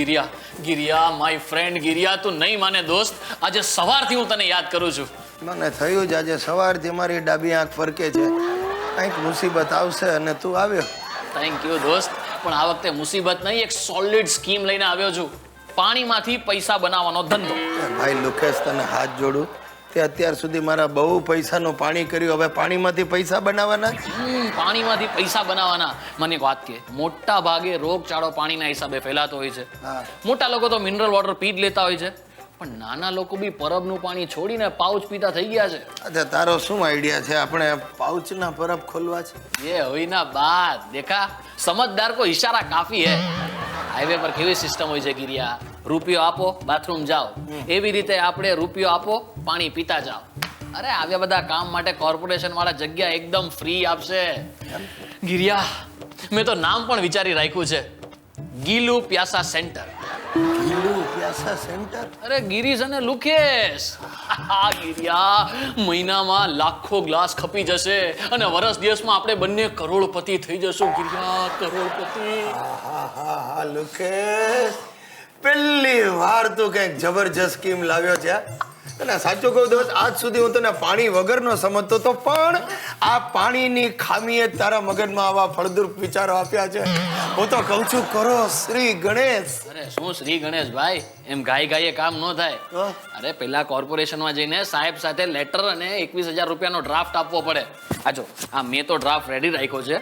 Giriya my friend Giriya, તું નહીં માને દોસ્ત, આજે સવારથી હું તને યાદ કરું છું. મને થયું જ આજે સવારથી મારી ડાબી આંખ ફરકે છે, કંઈક મુસીબત આવશે અને તું આવ્યો. થેન્ક યુ દોસ્ત, પણ આ વખતે મુસીબત નહીં, એક સોલિડ સ્કીમ લઈને આવ્યો છું. પાણીમાંથી પૈસા બનાવવાનો ધંધો. ભાઈ લુકેશ, તને હાથ જોડું, તે અત્યાર સુધી મારા બહુ પૈસાનું પાણી કર્યું, હવે પાણીમાંથી પૈસા બનાવવાના. પાણીમાંથી પૈસા બનાવવાના. મને એક વાત કે, મોટા ભાગે રોગચાળો પાણીના હિસાબે ફેલાતો હોય છે. મોટા લોકો તો મિનરલ વોટર પી જ લેતા હોય છે, પણ નાના લોકો બી પરબનું પાણી છોડીને પાઉચ પીતા થઈ ગયા છે. અચ્છા, તારો શું આઈડિયા છે? આપણે પાઉચના પરબ ખોલવા છે? ये हुई ना बात, देखा, समझदार को इशारा काफी है. હાઈવે પર કેવી સિસ્ટમ હોય છે ગિરિયા, રૂપિયો આપો બાથરૂમ જાઓ, એવી રીતે આપણે રૂપિયો આપો પાણી પીતા જાઓ. અરે આવ્યા બધા કામ માટે કોર્પોરેશન વાળા જગ્યા એકદમ ફ્રી આપશે. ગિરિયા, મેં તો નામ પણ વિચારી રાખ્યું છે, ગીલુ પ્યાસા સેન્ટર. ગીલુ પ્યાસા સેન્ટર? અરે ગિરીશ અને લુકેશ, ગિરિયા, મહિનામાં લાખો ગ્લાસ ખપી જશે અને વર્ષ દિવસમાં આપણે બંને કરોડપતિ થઈ જશું. ગિરિયા, કરોડપતિ. હા લુકેશ, પહેલી વાર તું કંઈક જબરજસ્ત સ્કીમ લાવ્યો છે. અને સાચું કહું દોસ્ત, આજ સુધી હું તને પાણી વગરનો સમજતો હતો, પણ આ પાણીની ખામીએ તારા મગજમાં આવા ફળદ્રુપ વિચારો આપ્યા છે. હું તો કહું છું, કરો શ્રી ગણેશ. અરે શું શ્રી ગણેશ ભાઈ, એમ ગાય કામ ન થાય. અરે પેલા કોર્પોરેશનમાં જઈને સાહેબ સાથે લેટર અને 21,000 રૂપિયાનો ડ્રાફ્ટ આપવો પડે. આજો આ મેં તો ડ્રાફ્ટ રેડી રાખ્યો છે,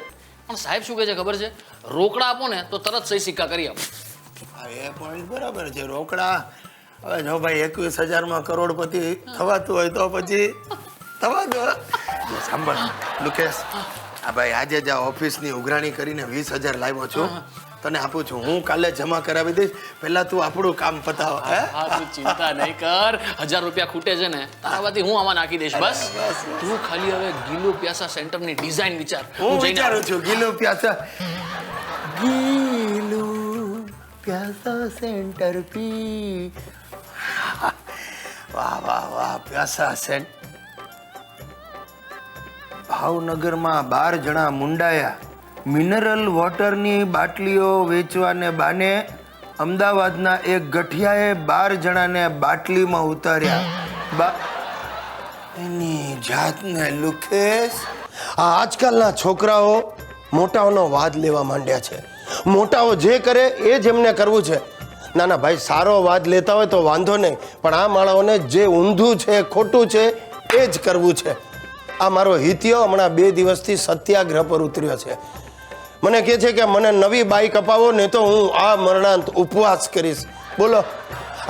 પણ સાહેબ શું કહે છે ખબર છે? રોકડા આપો ને તો તરત સહી સિક્કા કરી આપો. એ પણ બરાબર છે, રોકડા. હવે જો ભાઈ 21,000 કરોડપતિ થવાતું હોય તો પછી થવા દો. સાંભળ લુકેશ, આ ભાઈ આજે જ ઓફિસની ઉઘરાણી કરીને 20,000 લાવ્યો છું, તને આપું છું. હું કાલે જમા કરાવી દઈશ, પહેલા તું આપણું કામ પતાવ. તું ચિંતા નહીં કર, 1,000 રૂપિયા ખૂટે છે ને, તારામાંથી હું આમાં નાખી દઈશ. બસ તું ખાલી હવે ગીલુ પ્યાસા સેન્ટરની ડિઝાઇન વિચાર. હું વિચારું છું ગીલુ પ્યાસા, ગીલુ પ્યાસા સેન્ટર પી. વાહ વાહ વાહ, પ્યાસા સેન્ટ. ભાવનગરમાં 12 જણા મુંડાયા, મિનરલ વોટરની બાટલીઓ વેચવાને બાને અમદાવાદના એક ગઠિયાએ 12 જણાને બાટલીમાં ઉતાર્યા. એની જાતને લુકેશ, આજકાલના છોકરાઓ મોટાઓનો વાદ લેવા માંડ્યા છે. મોટાઓ જે કરે એ જ એમને કરવું છે. ના ના ભાઈ, સારો વાદ લેતા હોય તો વાંધો નહીં, પણ આ માણસોને જે ઊંધું છે, ખોટું છે, એ જ કરવું છે. આ મારો હિતિયો હમણાં 2 દિવસથી સત્યાગ્રહ પર ઉતર્યો છે. મને કહે છે કે મને નવી બાઈક અપાવો, નહીં તો હું આ મરણાંત ઉપવાસ કરીશ. બોલો,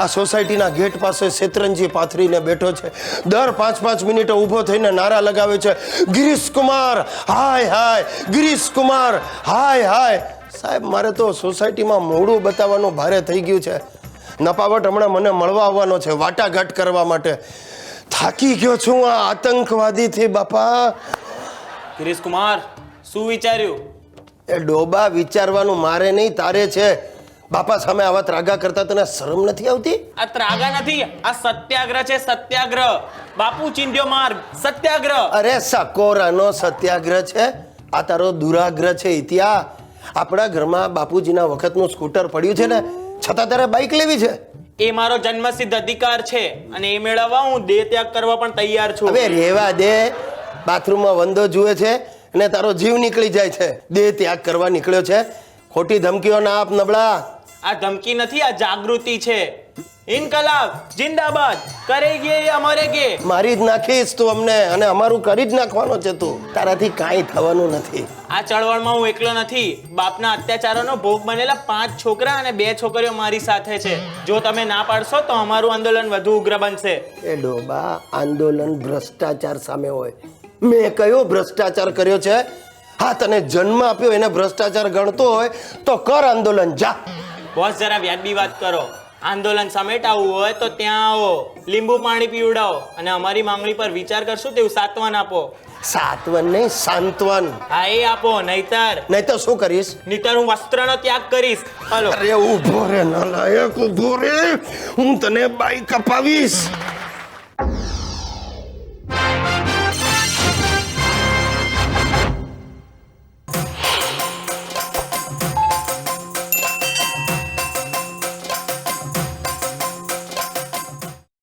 આ સોસાયટીના ગેટ પાસે શેતરંજી પાથરીને બેઠો છે, દર 5-5 મિનિટે ઊભો થઈને નારા લગાવે છે, ગિરીશ કુમાર હાય હાય, ગિરીશ કુમાર હાય હાય. સાહેબ, મારે તો સોસાયટીમાં મોડું બતાવવાનું ભારે થઈ ગયું છે. નપાવટ હમણાં મને મળવા આવવાનો છે વાટાઘાટ કરવા માટે. થાકી ગયો છું આ આતંકવાદીથી બાપા. ગિરીશ કુમાર, શું વિચાર્યું? એ ડોબા, વિચારવાનું મારે નહીં, તારે છે. બાપા સામે આવા ત્રાગા કરતા તને શરમ નથી આવતી? આ ત્રાગા નથી, આ સત્યાગ્રહ છે, સત્યાગ્રહ. બાપુ ચિંધ્યો માર્ગ, સત્યાગ્રહ. અરે સકોરાનો સત્યાગ્રહ છે, આ તારો દુરાગ્રહ છે. ઇતિહાસ, આપણા ઘરમાં બાપુજીના વખતનું સ્કૂટર પડ્યું છે ને, છતાં તારે બાઇક લેવી છે. એ મારો જન્મસિદ્ધ અધિકાર છે અને એ મેળવવા હું દેહ ત્યાગ કરવા પણ તૈયાર છું. હવે રેવા દે, બાથરૂમમાં વંદો જુએ છે અને તારો જીવ નીકળી જાય છે. દેહ ત્યાગ કરવા નીકળ્યો છે, ખોટી ધમકીઓ ના આપ નબળા. આ ધમકી નથી, આ જાગૃતિ છે. ઇન્કલાબ જિંદાબાદ, કરેગે યા મરેગે. મારી જ નાખીશ તું અમને, અને અમારું કરી જ નાખવાનો છે તું. તારાથી કાંઈ થવાનું નથી. આ ચળવળમાં હું એકલો નથી. બાપના અત્યાચારોનો ભોગ બનેલા 5 છોકરા અને 2 છોકરીઓ મારી સાથે છે. જો તમે ના પાડશો તો અમારું આંદોલન વધુ ઉગ્ર બનશે. એ ડોબા, આંદોલન ભ્રષ્ટાચાર સામે હોય. મેં કયો ભ્રષ્ટાચાર કર્યો છે? હા, તને જન્મ આપ્યો એને ભ્રષ્ટાચાર ગણતો હોય તો કર આંદોલન, જા. બોસ, જરા વ્યાજબી વાત કરો. આંદોલન સમેટાવવું હોય તો ત્યાં આવો, લીંબુ પાણી પીવડાવો અને અમારી માંગણી પર વિચાર કરશું તેવું સાંત્વન આપો. સાંત્વન નહીં, સાંત્વન. હા, એ આપો. નહીતર શું કરીશ? નહીતર હું વસ્ત્રનો ત્યાગ કરીશ. હાલો. અરે ઊભો રે નાલાયક, ઊભો રે, હું તને બાઈક અપાવીશ.